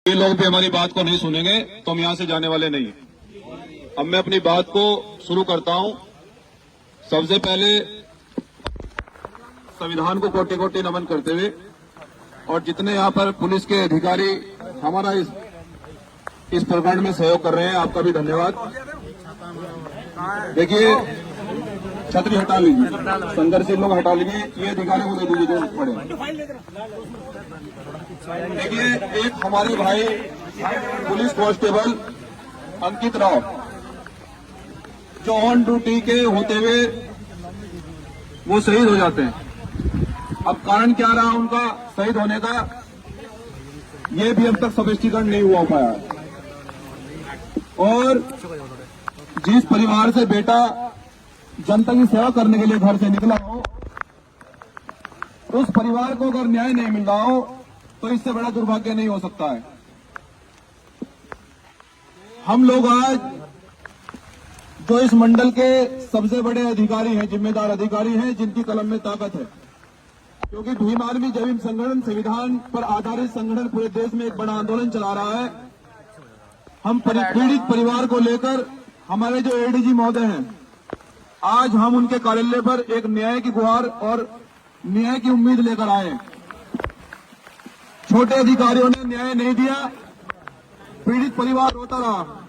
ये लोग भी हमारी बात को नहीं सुनेंगे तो हम यहां से जाने वाले नहीं। अब मैं अपनी बात को शुरू करता हूं। सबसे पहले संविधान को कोटि कोटि नमन करते हुए और जितने यहां पर पुलिस के अधिकारी हमारा इस प्रकरण में सहयोग कर रहे हैं, आपका भी धन्यवाद। देखिए, छतरी हटा लीजिए, संघर्षी लोग हटा लीजिए, ये अधिकारियों को दे दीजिए जो पड़े। देखिए, एक हमारे भाई पुलिस कांस्टेबल अंकित राव जो ऑन ड्यूटी के होते हुए वो शहीद हो जाते हैं। अब कारण क्या रहा उनका शहीद होने का, ये भी अब तक स्पष्टीकरण नहीं हुआ पाया। और जिस परिवार से बेटा जनता की सेवा करने के लिए घर से निकला हो, उस परिवार को अगर न्याय नहीं मिल रहा हो तो इससे बड़ा दुर्भाग्य नहीं हो सकता है। हम लोग आज जो इस मंडल के सबसे बड़े अधिकारी हैं, जिम्मेदार अधिकारी हैं, जिनकी कलम में ताकत है, क्योंकि भीम आर्मी जय भीम संगठन संविधान पर आधारित संगठन पूरे देश में एक बड़ा आंदोलन चला रहा है। हम पीड़ित परिवार को लेकर हमारे जो एडीजी महोदय हैं, आज हम उनके कार्यालय पर एक न्याय की गुहार और न्याय की उम्मीद लेकर आए। छोटे अधिकारियों ने न्याय नहीं दिया, पीड़ित परिवार रोता रहा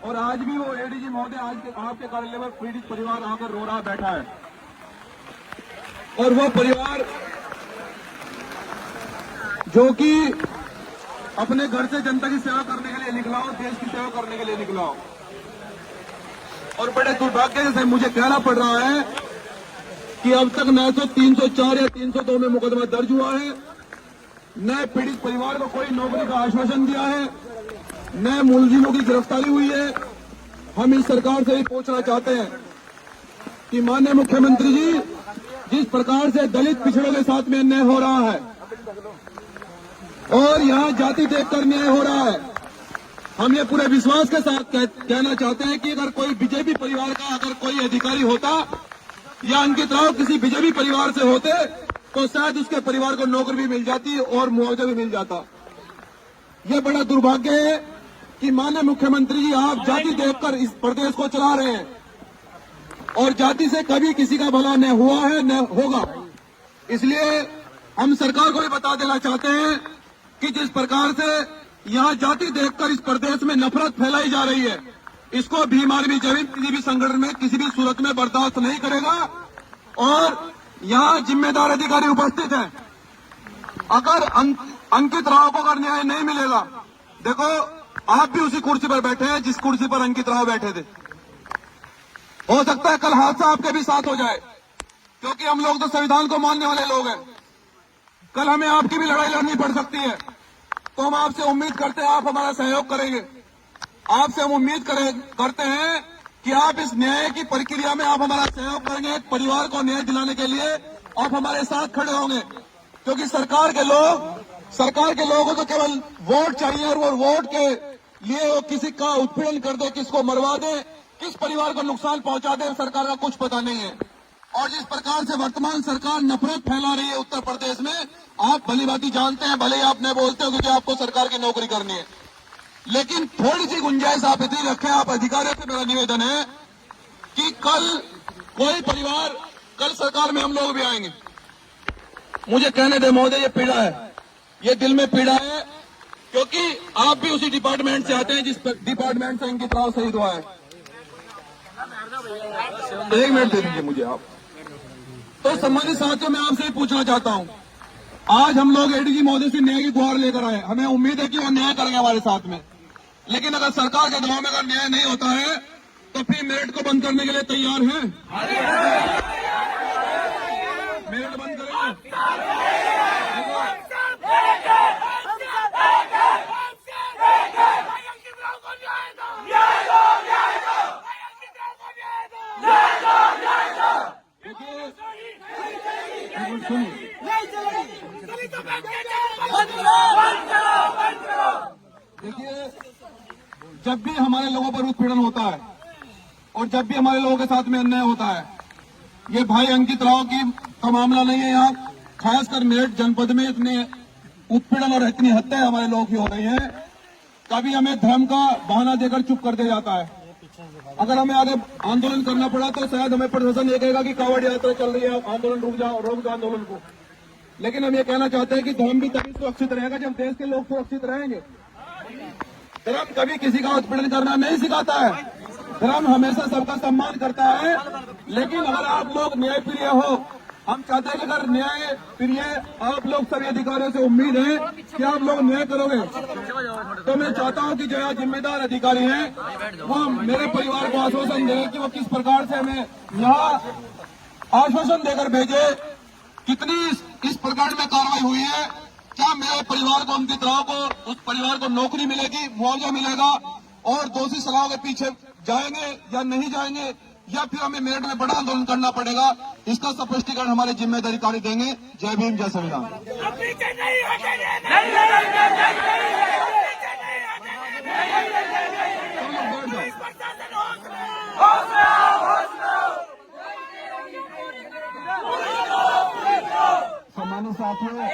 और आज भी वो एडीजी महोदय आज आपके कार्यालय पर पीड़ित परिवार आकर रो रहा बैठा है। और वो परिवार जो कि अपने घर से जनता की सेवा करने के लिए निकला हो, देश की सेवा करने के लिए निकला हो, और बड़े दुर्भाग्य से मुझे कहना पड़ रहा है कि अब तक न तो 304 या 302 में मुकदमा दर्ज हुआ है, न पीड़ित परिवार को कोई नौकरी का आश्वासन दिया है, न मुलजिमों की गिरफ्तारी हुई है। हम इस सरकार से भी पूछना चाहते हैं कि माननीय मुख्यमंत्री जी, जिस प्रकार से दलित पिछड़ों के साथ में अन्याय हो रहा है और यहाँ जाति देखकर न्याय हो रहा है, हम ये पूरे विश्वास के साथ कहना चाहते हैं कि अगर कोई बीजेपी परिवार का अगर कोई अधिकारी होता या अंकित राव किसी बीजेपी परिवार से होते तो शायद उसके परिवार को नौकरी भी मिल जाती और मुआवजा भी मिल जाता। यह बड़ा दुर्भाग्य है कि माननीय मुख्यमंत्री जी, आप जाति देखकर इस प्रदेश को चला रहे हैं और जाति से कभी किसी का भला न हुआ है न होगा। इसलिए हम सरकार को भी बता देना चाहते हैं कि जिस प्रकार से यहाँ जाति देखकर इस प्रदेश में नफरत फैलाई जा रही है, इसको भीम आर्मी जय भीम किसी भी संगठन में किसी भी सूरत में बर्दाश्त नहीं करेगा। और यहाँ जिम्मेदार अधिकारी उपस्थित हैं, अगर अंकित राव को अगर न्याय नहीं मिलेगा, देखो आप भी उसी कुर्सी पर बैठे हैं जिस कुर्सी पर अंकित राव बैठे थे। हो सकता है कल हादसा आपके भी साथ हो जाए, क्योंकि हम लोग तो संविधान को मानने वाले लोग हैं। कल हमें आपकी भी लड़ाई लड़नी पड़ सकती है, तो हम आपसे उम्मीद करते हैं आप हमारा सहयोग करेंगे। आपसे हम उम्मीद करते हैं कि आप इस न्याय की प्रक्रिया में आप हमारा सहयोग करेंगे। एक परिवार को न्याय दिलाने के लिए आप हमारे साथ खड़े होंगे, क्योंकि सरकार के लोगों को केवल वोट चाहिए और वो वोट के लिए वो किसी का उत्पीड़न कर दे, किसको मरवा दे, किस परिवार को नुकसान पहुंचा दे, सरकार का कुछ पता नहीं है। और जिस प्रकार से वर्तमान सरकार नफरत फैला रही है उत्तर प्रदेश में, आप भलीभांति जानते हैं, भले ही आप नहीं बोलते हो क्योंकि आपको सरकार की नौकरी करनी है, लेकिन थोड़ी सी गुंजाइश आप इतनी रखें। आप अधिकारियों से मेरा निवेदन है कि कल कोई परिवार, कल सरकार में हम लोग भी आएंगे। मुझे कहने दे महोदय, ये पीड़ा है, ये दिल में पीड़ा है, क्योंकि आप भी उसी डिपार्टमेंट से आते हैं जिस डिपार्टमेंट से अंकित राव शहीद हुआ है। 1 मिनट दे दीजिए मुझे आप। तो सम्मानित साथियों, मैं आपसे पूछना चाहता हूं, आज हम लोग एडीजी महोदय से न्याय की गुहार लेकर आए। हमें उम्मीद है कि वो न्याय करेंगे हमारे साथ में, लेकिन अगर सरकार के दबाव में अगर न्याय नहीं होता है तो फिर मेरिट को बंद करने के लिए तैयार हैं? मेरिट बंद करेंगे? देखिए, जब भी हमारे लोगों पर उत्पीड़न होता है और जब भी हमारे लोगों के साथ में अन्याय होता है, ये भाई अंकित राव का मामला नहीं है। यहाँ खासकर मेरठ जनपद में इतने उत्पीड़न और इतनी हत्याएं हमारे लोगों की हो रही हैं, कभी हमें धर्म का बहाना देकर चुप कर दिया जाता है। अगर हमें आगे आंदोलन करना पड़ा तो शायद हमें प्रशासन ये कहेगा कि कांवड़ यात्रा चल रही है, आंदोलन रुक जाओ, रोक दो आंदोलन को। लेकिन हम ये कहना चाहते हैं कि धर्म भी तभी सुरक्षित रहेगा जब देश के लोग सुरक्षित रहेंगे। धर्म कभी किसी का उत्पीड़न करना नहीं सिखाता है। धर्म हमेशा सबका सम्मान करता है। लेकिन अगर आप लोग न्यायप्रिय हो, हम चाहते हैं कि अगर न्याय प्रिय आप लोग सभी अधिकारियों से उम्मीद है कि आप लोग न्याय करोगे, तो मैं चाहता हूं कि जो यहाँ जिम्मेदार अधिकारी हैं वो मेरे परिवार को आश्वासन दें कि वो किस प्रकार से हमें यहाँ आश्वासन देकर भेजे। कितनी इस प्रकार में कार्रवाई हुई है, क्या मेरे परिवार को, अंकित राव को, उस परिवार को नौकरी मिलेगी, मुआवजा मिलेगा और दोषी सलाह के पीछे जाएंगे या नहीं जाएंगे, या फिर हमें मेरठ में बड़ा आंदोलन करना पड़ेगा, इसका स्पष्टीकरण हमारे जिम्मेदारी अधिकारी देंगे। जय भीम, जय संविधान। सम्मानित साथियों,